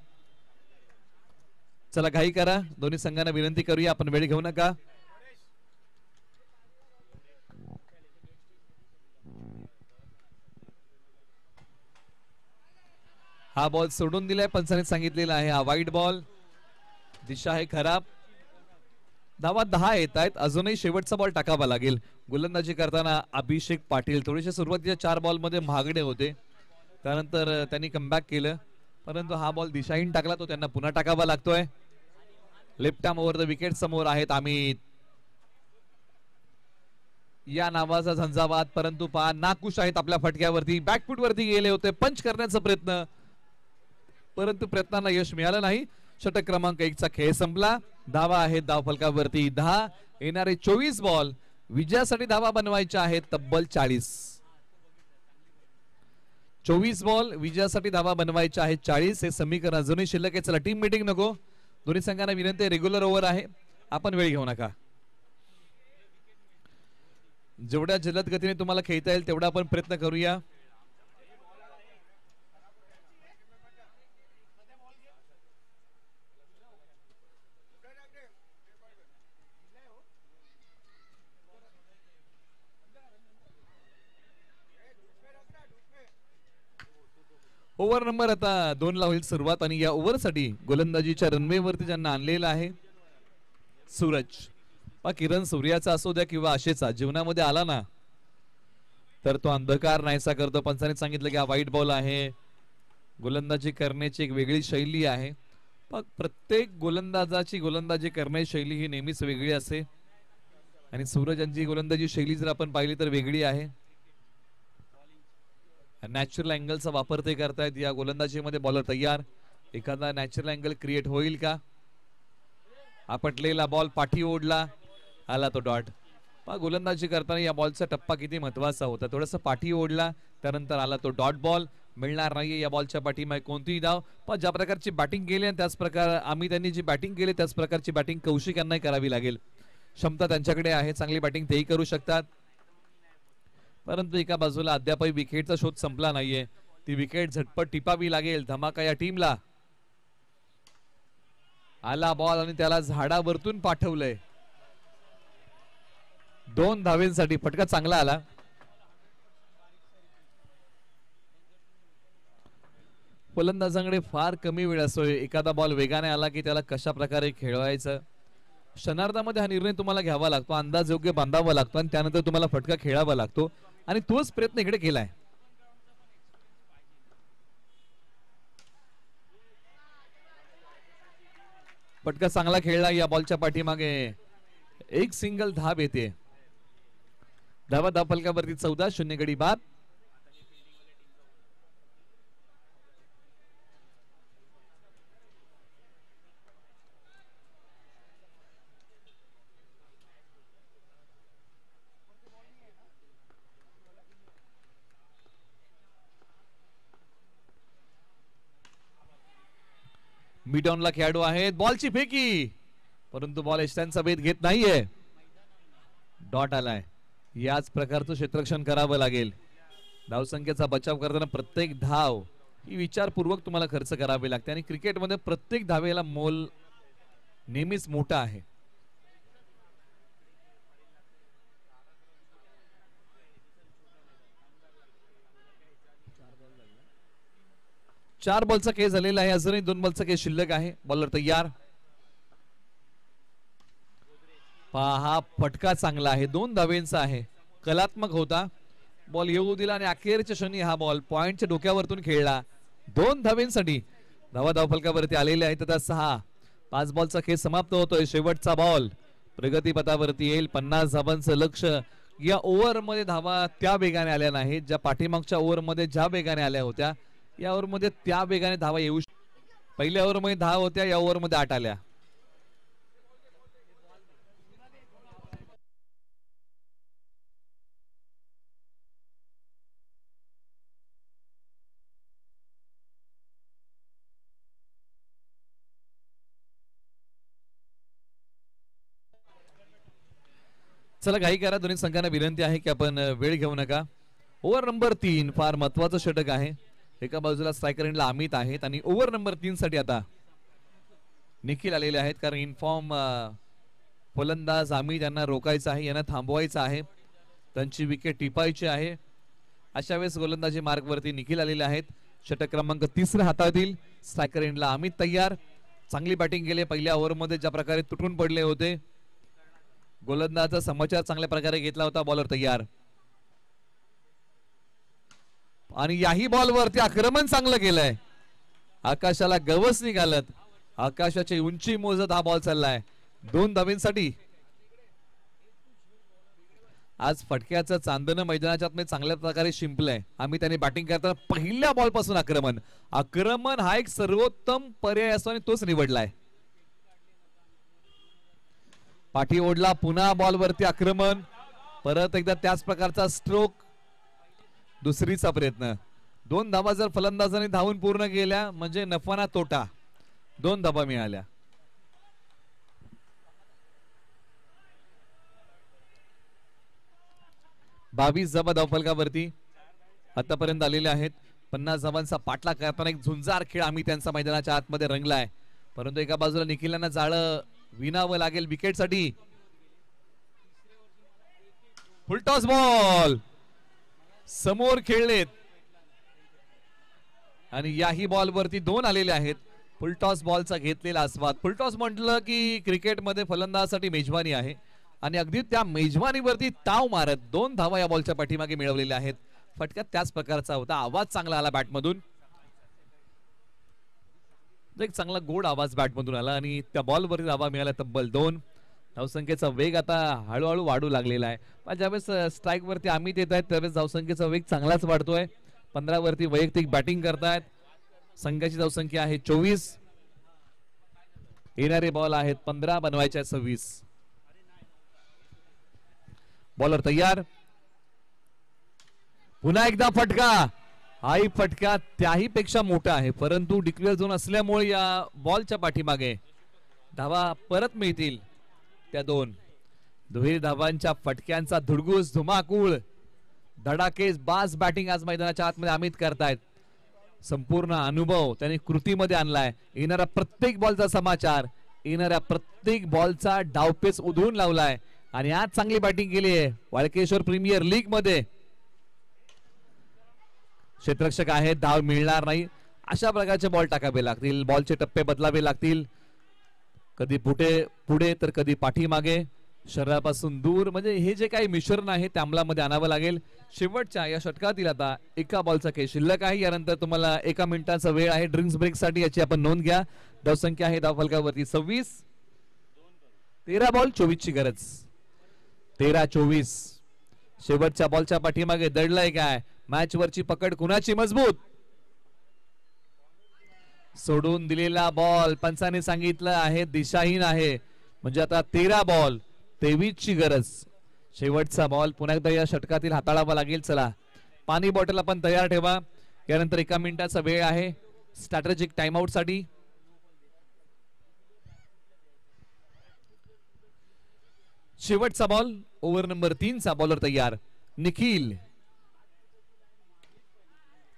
चला घाई करा. दोन्ही संघांना विनंती करूया आपण वेळ घेऊ नका. हा बॉल सोडून दिलाय, पंचाने सांगितलेला आहे हा वाईट बॉल, दिशा आहे खराब. धावा 10 येत आहेत, अजूनही शेवटचा बॉल टाकावा लागेल. गोलंदाजी करताना अभिषेक पाटील थोडेसे सुरुवातीच्या 4 बॉल मध्ये महागडे होते, त्यानंतर त्यांनी कमबॅक केलं, परंतु हा बॉल दिशाहीन टाकला, तो त्यांना पुन्हा टाकावा लागतोय. Left arm over the wicket समोर आहेत अमित या नावाचा झंझावात, परंतु पहा नाखुश आहेत आपल्या फटक्यावरती. बॅकफूट वरती गेले होते, पंच करण्याचा प्रयत्न, परंतु प्रयत्नांना यश मिळालं नाही. षटक क्रमांक 1 चा खेळ संपला. धावा आहेत धावफलकावरती 10, येणारे 24 बॉल विजयासाठी धावा बनवायच्या आहेत तब्बल 40. 24 बॉल विजयासाठी धावा बनवायच्या आहेत 40. हे समीकरण अजूनही शिल्लक आहे. चला टीम मीटिंग नको, दोन्ही संघांना विनंती, रेग्युलर ओव्हर आहे, आपण वेळ घेऊ नका. जेवढ्या जलद गतीने तुम्हाला खेळता येईल तेवढा आपण प्रयत्न करूया. ओव्हर नंबर आता 2 ला होईल सुरुवात, आणि या ओव्हरसाठी गोलंदाजीच्या रनवे वरती ज्यांना आणलेला आहे सूरज. किरण सूर्याचा असू द्या किंवा आशेचा, जीवनामध्ये आला ना तर तो अंधकार नाहीसा करतो. पंचाने सांगितलं की हा वाईट बॉल आहे. गोलंदाजी करण्याची एक वेगळी शैली आहे, पण प्रत्येक गोलंदाजाची गोलंदाजी करण्याची शैली ही नेहमीच वेगळी असते, आणि सूरज यांची गोलंदाजी शैली जर आपण पाहिली तर वेगळी आहे. नॅचरल अँगलचा वापर ते करतायत या गोलंदाजीमध्ये. बॉलर तयार, एखादा नॅचरल अँगल क्रिएट होईल का? आपटलेला बॉल पाठी ओढला, आला तो डॉट. गोलंदाजी करताना या बॉलचा टप्पा किती महत्वाचा होता. थोडासा पाठी ओढला, त्यानंतर आला तो डॉट बॉल. मिळणार नाहीये या बॉलच्या पाठीमागे कोणतीही धाव. पण ज्या प्रकारची बॅटिंग केली आणि त्याच प्रकार आम्ही त्यांनी जी बॅटिंग केली त्याच प्रकारची बॅटिंग कौशिक यांनाही करावी लागेल. क्षमता त्यांच्याकडे आहे, चांगली बॅटिंग तेही करू शकतात, परंतु एका बाजूला अद्यापही विकेटचा शोध संपला नाहीये. ती विकेट झटपट टिपावी लागेल. धमाका या टीमला. आला बॉल आणि त्याला झाडावरतून पाठवलंय. 2 धावेंसाठी फटका चांगला आला. फलंदाजांकडे फार कमी वेळ असतोय. एखादा बॉल वेगाने आला की त्याला कशा प्रकारे खेळवायचं, क्षणार्धामध्ये हा निर्णय तुम्हाला घ्यावा लागतो, अंदाज योग्य बांधावा लागतो, आणि त्यानंतर तुम्हाला फटका खेळावा लागतो, आणि तोच प्रयत्न इकडे केलाय. फटका चांगला खेळला. या बॉलच्या पाठीमागे एक सिंगल धाब येते. धावा धावफलकावरती 14, गडी बाद. मिड ऑनला खेळाडू आहेत. बॉलची फेकी, परंतु बॉल एस्टॅनचा भेद घेत नाहीये. डॉट आलाय. याच प्रकारचं क्षेत्ररक्षण करावं लागेल. धावसंख्येचा बचाव करताना प्रत्येक धाव ही विचारपूर्वक तुम्हाला खर्च करावी लागते, आणि क्रिकेटमध्ये प्रत्येक धावेला मोल नेहमीच मोठा आहे. चार बॉलचा खेळ झालेला आहे, अजूनही 2 बॉलचा खेळ शिल्लक आहे. बॉलर तयार. हा फटका चांगला आहे, 2 धावेंचा आहे, कलात्मक होता. बॉल येऊ दिला आणि अखेरच्या क्षणी हा बॉल पॉइंटच्या डोक्यावरतून खेळला. 2 धावेंसाठी धावा धावफलकावरती आलेले आहेत. आता 6. 5 बॉलचा खेळ समाप्त होतोय. शेवटचा बॉल प्रगतीपथावरती येईल. 50 धावांचं लक्ष. या ओव्हर मध्ये धावा त्या वेगाने आल्या नाहीत ज्या पाठीमागच्या ओव्हर मध्ये ज्या वेगाने आल्या होत्या. या ओव्हर मध्ये त्या वेगाने धावा येऊ. पहिल्या ओव्हर मध्ये 10 होत्या, या ओव्हर मध्ये 8 आल्या. चला घाई करा, दोन्ही संघांना विनंती आहे की आपण वेळ घेऊ नका. ओव्हर नंबर 3 फार महत्वाचं षटक आहे. एका बाजूला स्ट्रायकर एंडला अमित आहेत आणि ओव्हर नंबर 3 साठी आता निखिल आलेले आहेत, कारण इनफॉर्म फलंदाज अमित यांना रोखायचं आहे, यांना थांबवायचं आहे, त्यांची विकेट टिपायची आहे. अशा वेळेस गोलंदाजी मार्ग वरती निखिल आलेले आहेत. षटक क्रमांक 3 हाताळतील. स्ट्रायकर एंडला अमित तयार. चांगली बॅटिंग केली पहिल्या ओव्हरमध्ये, ज्या प्रकारे तुटून पडले होते. गोलंदाजाचा समाचार चांगल्या प्रकारे घेतला होता. बॉलर तयार आणि याही बॉलवरती आक्रमण चांगलं केलंय. आकाशाला गवस निघालत, आकाशाची उंची मोजत हा बॉल चाललाय 2 धावांसाठी. आज फटक्याचं चांदणं मैदानाच्या आतमध्ये चांगल्या प्रकारे शिंपलंय. आम्ही त्याने बॅटिंग करताना पहिल्या बॉल पासून आक्रमण हा एक सर्वोत्तम पर्याय असतो आणि तोच निवडलाय. पाठी ओढला, पुन्हा बॉलवरती आक्रमण, परत एकदा त्याच प्रकारचा स्ट्रोक, दुसरीचा प्रयत्न. 2 धावा जर फलंदाजाने धावून पूर्ण केल्या म्हणजे नफा ना तोटा, 2 धावा मिळाल्या. बावीस धावा धावफलकावरती आतापर्यंत आलेले आहेत. 50 धावांचा पाठलाग करताना एक झुंजार खेळ आम्ही त्यांचा मैदानाच्या आतमध्ये रंगलाय. परंतु एका बाजूला निखिलांना जाळं विणावं लागेल विकेटसाठी. फुलटॉस बॉल समोर खेळलेत आणि याही बॉलवरती 2 आलेले आहेत. फुलटॉस बॉलचा घेतलेला आस्वाद. फुलटॉस म्हटलं की क्रिकेटमध्ये फलंदाजासाठी मेजवानी आहे आणि अगदी त्या मेजवानीवरती ताव मारत 2 धावा या बॉलच्या पाठीमागे मिळवलेल्या आहेत. फटका त्याच प्रकारचा होता. आवाज चांगला आला बॅटमधून, एक चांगला गोड आवाज बॅटमधून आला आणि त्या बॉलवरती धावा मिळाला तब्बल 2. धावसंख्येचा वेग आता हळूहळू वाढू लागलेला आहे. पण ज्यावेळेस स्ट्राईक वरती आम्ही येत आहेत त्यावेळेस धावसंख्येचा वेग चांगलाच वाढतोय. 15 वरती वैयक्तिक बॅटिंग करतायत. संघाची धावसंख्या आहे 24. येणारे बॉल आहेत 15, बनवायच्या 26. बॉलर तयार. पुन्हा एकदा फटका. हाही फटका त्याही पेक्षा मोठा आहे, परंतु डिक्लेअर झोन असल्यामुळे या बॉलच्या पाठीमागे धावा परत मिळतील त्या 2. दुहेरी धावांच्या फटक्यांचा धुडगूस, धुमाकूळ, धडाकेस बाज बॅटिंग आज मैदानाच्या आतमध्ये अमित करतायत. संपूर्ण अनुभव त्यांनी कृतीमध्ये आणलाय. येणाऱ्या प्रत्येक बॉलचा समाचार, येणाऱ्या प्रत्येक बॉलचा डावपेच उधळून लावलाय आणि आज चांगली बॅटिंग केली आहे वाळकेश्वर प्रीमियर लीग मध्ये. क्षेत्ररक्षक आहे, धाव मिळणार नाही अशा प्रकारचे बॉल टाकावे लागतील. बॉलचे टप्पे बदलावे लागतील, कधी पुढे तर कधी पाठीमागे, शरीरापासून दूर. म्हणजे हे जे काही मिश्रण आहे ते अंमलामध्ये आणावं लागेल. शेवटच्या या षटकातील आता एका बॉलचा खेळ शिल्लक आहे. यानंतर तुम्हाला 1 मिनिटाचा वेळ आहे ड्रिंक्स ब्रेक साठी, याची आपण नोंद घ्या. धावसंख्या आहे धावफलकावरती 26. 13 बॉल 24 ची गरज. 13-24. शेवटच्या बॉलच्या पाठीमागे दडलंय काय? मॅच वरची पकड कुणाची मजबूत? सोडून दिलेला बॉल पंचाने सांगितलं आहे दिशाहीन आहे. म्हणजे आता 13 बॉल 23 ची गरज. शेवटचा बॉल पुन्हा एकदा या षटकातील हाताळावा लागेल. चला, पाणी बॉटल आपण तयार ठेवा. यानंतर 1 मिनिटाचा वेळ आहे स्ट्रॅटेजिक टाइमआउट साठी. शेवटचा बॉल ओव्हर नंबर 3 चा. बॉलर तयार निखिल.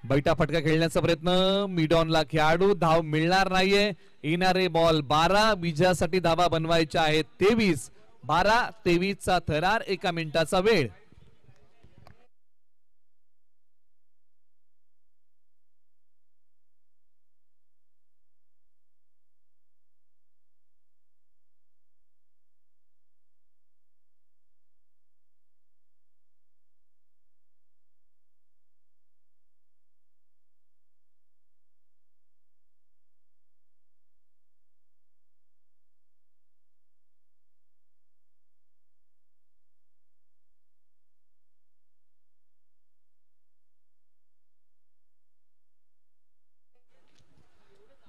बैठा फटका खेळण्याचा प्रयत्न, मिडॉनला खेळाडू, धाव मिळणार नाहीये. येणारे बॉल 12, विजयासाठी धावा बनवायच्या आहेत 23. 12-23 चा थरार, 1 मिनिटाचा वेळ.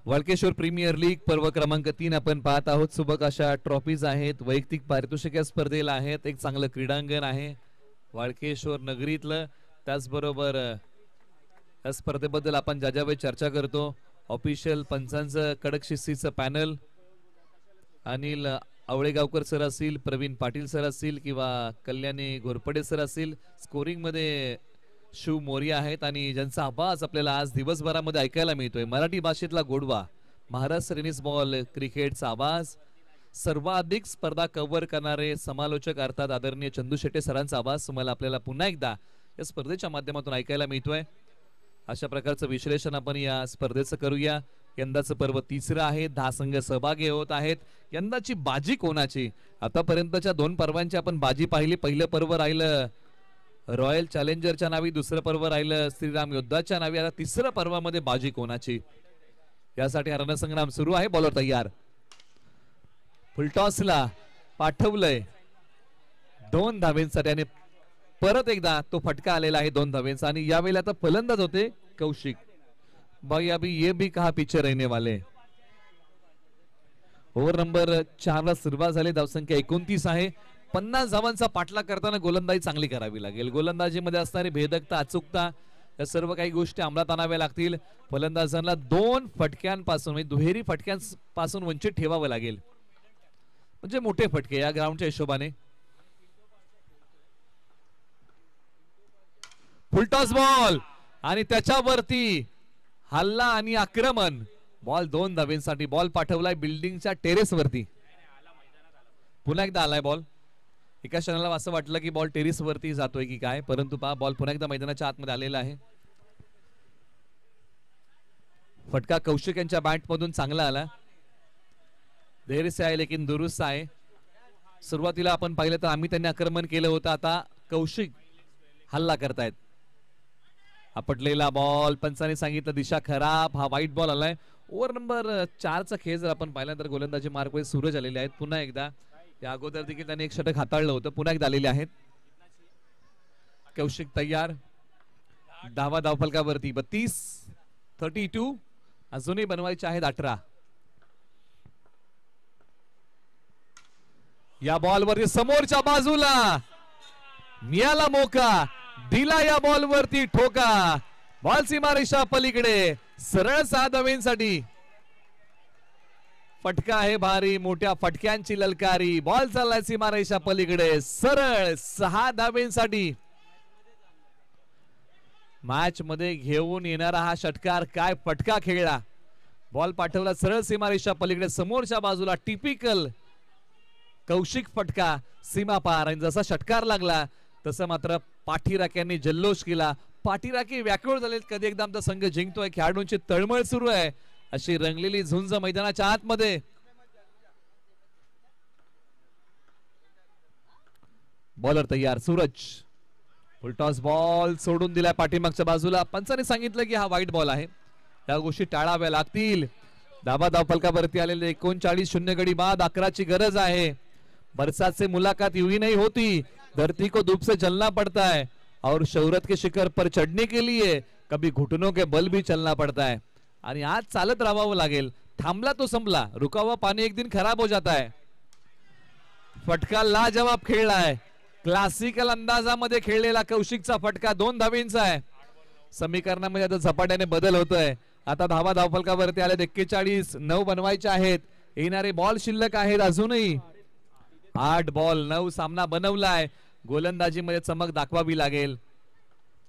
वाळकेश्वर प्रीमियर लीग पर्व क्रमांक 3 आपण पाहत आहोत. सुबक अशा ट्रॉफीज आहेत, वैयक्तिक पारितोषिक स्पर्धेला आहेत, एक चांगलं क्रीडांगण आहे वाळकेश्वर नगरीतलं. त्याचबरोबर या स्पर्धेबद्दल आपण ज्या ज्या वेळी चर्चा करतो, ऑफिशियल पंचांचं कडक शिस्तीचं पॅनल, अनिल आवळेगावकर सर असतील, प्रवीण पाटील सर असतील किंवा कल्याणी घोरपडे सर असतील, स्कोरिंग मध्ये शिव मोरिया आहेत आणि ज्यांचा आवाज आपल्याला आज दिवसभरामध्ये ऐकायला मिळतोय. मराठी भाषेतला गोडवा, महाराष्ट्र टेनिस बॉल क्रिकेटचा आवाज, सर्वाधिक स्पर्धा कव्हर करणारे समालोचक अर्थात आदरणीय चंदू शेट्टे सरांचा आवाज तुम्हाला आपल्याला पुन्हा एकदा या स्पर्धेच्या माध्यमातून ऐकायला मिळतोय. अशा प्रकारचं विश्लेषण आपण या स्पर्धेचं करूया. यंदाचं पर्व तिसरं आहे, 10 संघ सहभागी होत आहेत. यंदाची बाजी कोणाची? आतापर्यंतच्या 2 पर्वांची आपण बाजी पाहिली. पहिलं पर्व राहिलं रॉयल चॅलेंजरच्या नावी, दुसरं पर्व राहिलं श्रीराम योद्धाच्या नावी. आता तिसरं पर्वामध्ये बाजी कोणाची यासाठी हा रणसंग्राम सुरू आहे. बॉलर तयार, फुलटॉसला पाठवलंय 2 धावेंसाठी आणि परत एकदा तो फटका आलेला आहे 2 धावेंचा. आणि यावेळी आता फलंदाज होते कौशिक. भाई अभी ये भी कहा पीछे रहने वाले. ओव्हर नंबर 4 ला सुरुवात झाली. धावसंख्या 29 आहे. 50 धावांचा पाठलाग करताना गोलंदाजी चांगली करावी लागेल. गोलंदाजीमध्ये असणारी भेदकता, अचूकता या सर्व काही गोष्टी अंमलात आणाव्या लागतील. फलंदाजांना 2 फटक्यांपासून म्हणजे दुहेरी फटक्यांपासून वंचित ठेवावं लागेल, म्हणजे मोठे फटके या ग्राउंडच्या हिशोबाने. फुलटॉस बॉल आणि त्याच्यावरती हल्ला आणि आक्रमण. बॉल 2 धावेंसाठी. बॉल पाठवलाय बिल्डिंगच्या टेरेस वरती. पुन्हा एकदा आलाय बॉल. एका क्षणाला असं वाटलं की बॉल टेरेस वरती जातोय की काय, परंतु पहा बॉल पुन्हा एकदा मैदानाच्या आतमध्ये आलेला आहे. फटका कौशिक यांच्या बॅट मधून चांगला आला. देर से आहे लेकिन दुरुस्त आहे. सुरुवातीला आपण पाहिलं तर आम्ही त्यांनी आक्रमण केलं होतं, आता कौशिक हल्ला करतायत. आपटलेला बॉल, पंचाने सांगितलं दिशा खराब. हा वाईट बॉल आलाय. ओव्हर नंबर 4 चा खेळ जर आपण पाहिला तर गोलंदाजी मार्कवर सूरज आलेले आहेत. पुन्हा एकदा या अगोदर देखील त्यांनी एक षटक हाताळलं होतं, पुन्हा एकदा आलेले आहेत. कौशिक तयार. धावफलकावरती 32 अजूनही बनवायचे आहेत 18. या बॉलवरती समोरच्या बाजूला मिळाला मोका, दिला या बॉल वरती ठोका. बॉल सीमारेषा पलीकडे, सरळ 6 धावेंसाठी. फटका आहे भारी, मोठ्या फटक्यांची ललकारी. बॉल चाललाय सीमारेषा पलीकडे, सरळ 6 धावेंसाठी. मॅच मध्ये घेऊन येणारा हा षटकार काय फटका खेळला. बॉल पाठवला सरळ सीमारेषा पलीकडे, समोरच्या बाजूला. टिपिकल कौशिक फटका, सीमा पार. आणि जसा षटकार लागला तसं मात्र पाठीराख्यांनी जल्लोष केला. पाठीराखी व्याकुळ झालेत, कधी एकदा आमचा संघ जिंकतोय. खेळाडूंची तळमळ सुरू आहे, अशी रंगलेली झुंज मैदानाच्या आतमध्ये. बॉलर तयार सूरज. फुलटॉस बॉल सोडून दिलाय पाठीमागच्या बाजूला. पंचाने सांगितलं की हा वाईट बॉल आहे, त्या गोष्टी टाळाव्या लागतील. धावफलकावरती आलेले 39 गडी बाद. 11 ची गरज आहे. बरसात से मुलाकात यूं ही नहीं होती, धरती को धूप से जलना पड़ता है और शौहरत के शिखर पर चढ़ने के लिए कभी घुटनों के बल भी चलना पड़ता है. आणि आज चालत राहावं लागेल. थांबला तो संपला, रुका हुआ पानी एक दिन खराब हो जाता है. फटका लाजवाब खेळलाय. क्लासिकल अंदाजामध्ये खेळलेला कौशिकचा फटका 2 धावेंचा आहे. समीकरणामध्ये आता झपाट्याने बदल होतोय. आता धावफलकावरती आले 41. 9 बनवायचे आहेत. येणारे बॉल शिल्लक आहेत अजूनही. 8 बॉल 9 सामना बनवलाय. गोलंदाजीमध्ये चमक दाखवावी लागेल,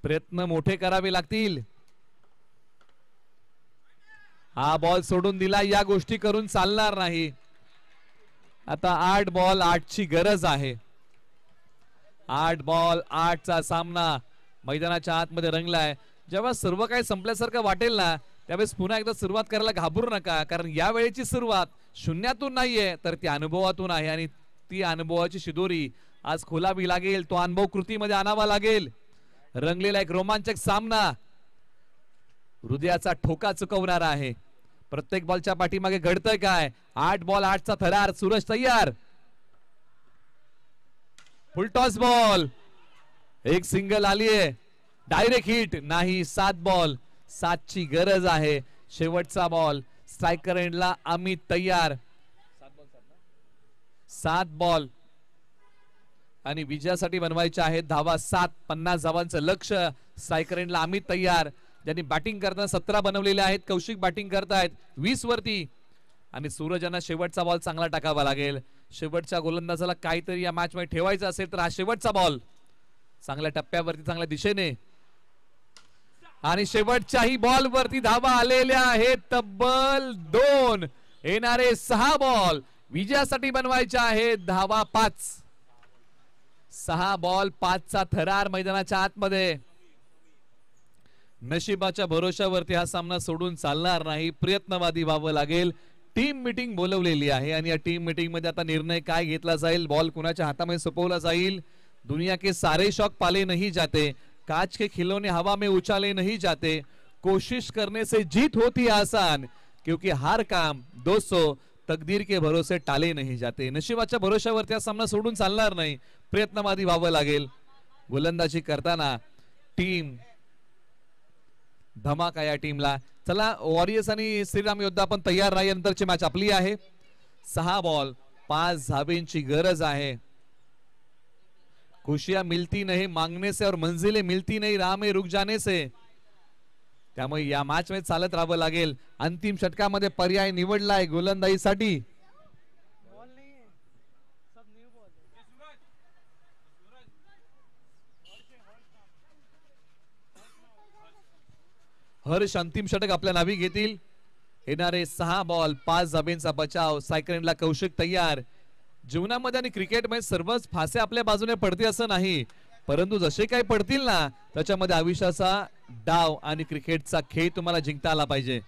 प्रयत्न मोठे करावे लागतील. हा बॉल सोडून दिला, या गोष्टी करून चालणार नाही. आता 8 बॉल 8 ची गरज आहे. 8 बॉल 8 चा सामना मैदानाच्या आतमध्ये रंगलाय. जेव्हा सर्व काही संपल्यासारखं वाटेल ना, त्यावेळेस पुन्हा एकदा सुरुवात करायला घाबरू नका, कारण या वेळेची सुरुवात शून्यातून नाहीये, तर ती अनुभवातून आहे. आणि ती अनुभवाची शिदोरी आज खोलावी लागेल, तो अनुभव कृतीमध्ये आणावा लागेल. रंगलेला एक रोमांचक सामना, हृदयाचा ठोका चुकवणारा आहे. प्रत्येक बॉलच्या पाठीमागे घडतंय काय. 8 बॉल 8 चा थरार. सूरज तयार. फुलटॉस बॉल, एक सिंगल आलीये. डायरेक्ट हिट नाही. 7 बॉल 7 ची गरज आहे. शेवटचा बॉल. स्ट्रायकर एंडला अमित तयार. 7 बॉल आणि विजयासाठी बनवायचे आहेत धावा 7. 50 धावांचं लक्ष्य. स्ट्रायकर एंडला अमित तयार, ज्यांनी बॅटिंग करताना 17 बनवलेले आहेत. कौशिक बॅटिंग करतायत 20 वरती. आणि सूरज यांना शेवटचा बॉल चांगला टाकावा लागेल. शेवटच्या गोलंदाजाला काहीतरी या मॅच मध्ये ठेवायचं असेल तर हा शेवटचा बॉल. चांगल्या टप्प्यावरती, चांगल्या दिशेने. आणि शेवटच्याही बॉल वरती धावा आलेल्या आहेत तब्बल 2. येणारे 6 बॉल विजयासाठी बनवायचे आहेत धावा 5. 6 बॉल 5 चा थरार मैदानाच्या आतमध्ये. नशिबाच्या भरोशावरती हा सामना सोडून चालणार नाही, प्रयत्नवादी व्हावं लागेल. टीम मीटिंग बोलवलेली आहे आणि या टीम मीटिंग मध्ये आता निर्णय काय घेतला जाईल, बॉल कुणाच्या हातामध्ये सोपवला जाईल. दुनिया के सारे शौक पाले नहीं जाते, कांच के खिलौने हवा में उछाले नहीं जाते, कोशिश करने से जीत होती आसान, क्योंकि हार काम दोस्तों तकदीर के भरोसे टाले नहीं जाते. नशिबाच्या भरोशावरती हा सामना सोडून चालणार नाही, प्रयत्नवादी व्हावं लागेल. गोलंदाजी करताना टीम धमाका या टीमला. चला वॉरियर्स आणि श्रीराम योद्धा पण तयार राहिल्यानंतरची मॅच आपली आहे. 6 बॉल 5 धावेंची गरज आहे. खुशियां मिलती नहीं मांगने से और मंजिलें मिलती नहीं राह में रुक जाने से. त्यामुळे या मॅच मध्ये चालत राहावं लागेल. अंतिम षटकामध्ये पर्याय निवडलाय गोलंदाजीसाठी. हर्ष अंतिम षटक आपल्या नावी घेतील. येणारे 6 बॉल 5 धाब्यांचा बचाव. सायकलला कौशिक तयार. जीवनामध्ये आणि क्रिकेटमध्ये सर्वच फासे आपल्या बाजूने पडतील असं नाही, परंतु जसे काही पडतील ना त्याच्यामध्ये आयुष्याचा डाव आणि क्रिकेटचा खेळ तुम्हाला जिंकता आला पाहिजे.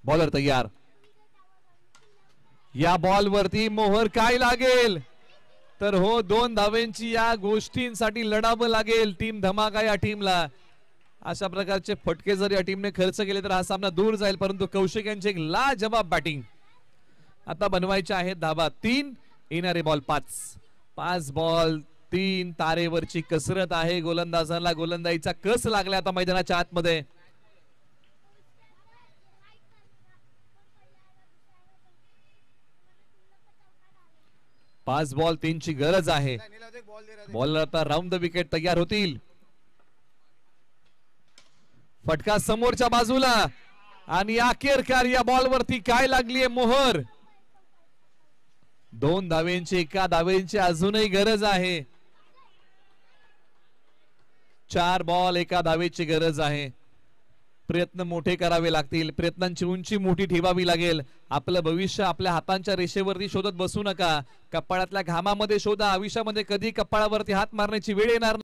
बॉलर तयार. या बॉल वरती मोहर काय लागेल तर हो 2 धावेंची या गोष्टींसाठी लढावं लागेल टीम धमाका या टीमला. अशा प्रकारचे फटके जर या टीमने खर्च केले तर हा सामना दूर जाईल, परंतु कौशिक यांची एक लाजवाब बॅटिंग. आता बनवायचे आहेत धाबा 3, येणारे बॉल 5. 5 बॉल 3 तारेवरची कसरत आहे गोलंदाजांना. गोलंदाजीचा कस लागला आता मैदानाच्या आतमध्ये. पाच बॉल 3 ची गरज आहे. बॉलर आता राऊंड द विकेट तयार होतील. फटका समोरच्या बाजूला आणि अखेरकार या बॉल वरती काय लागलीये मोहर. 2 धावेंची 1 धावेंची अजूनही गरज आहे. 4 बॉल 1 धावेची गरज आहे. प्रयत्न मोठे करावे लागतील, प्रयत्नांची उंची मोठी ठेवावी लागेल. आपलं भविष्य आपल्या हातांच्या रेषेवरती शोधत बसू नका, कपाळातल्या घामामध्ये शोधा. आयुष्यामध्ये कधी कपाळावरती हात मारण्याची वेळ येणार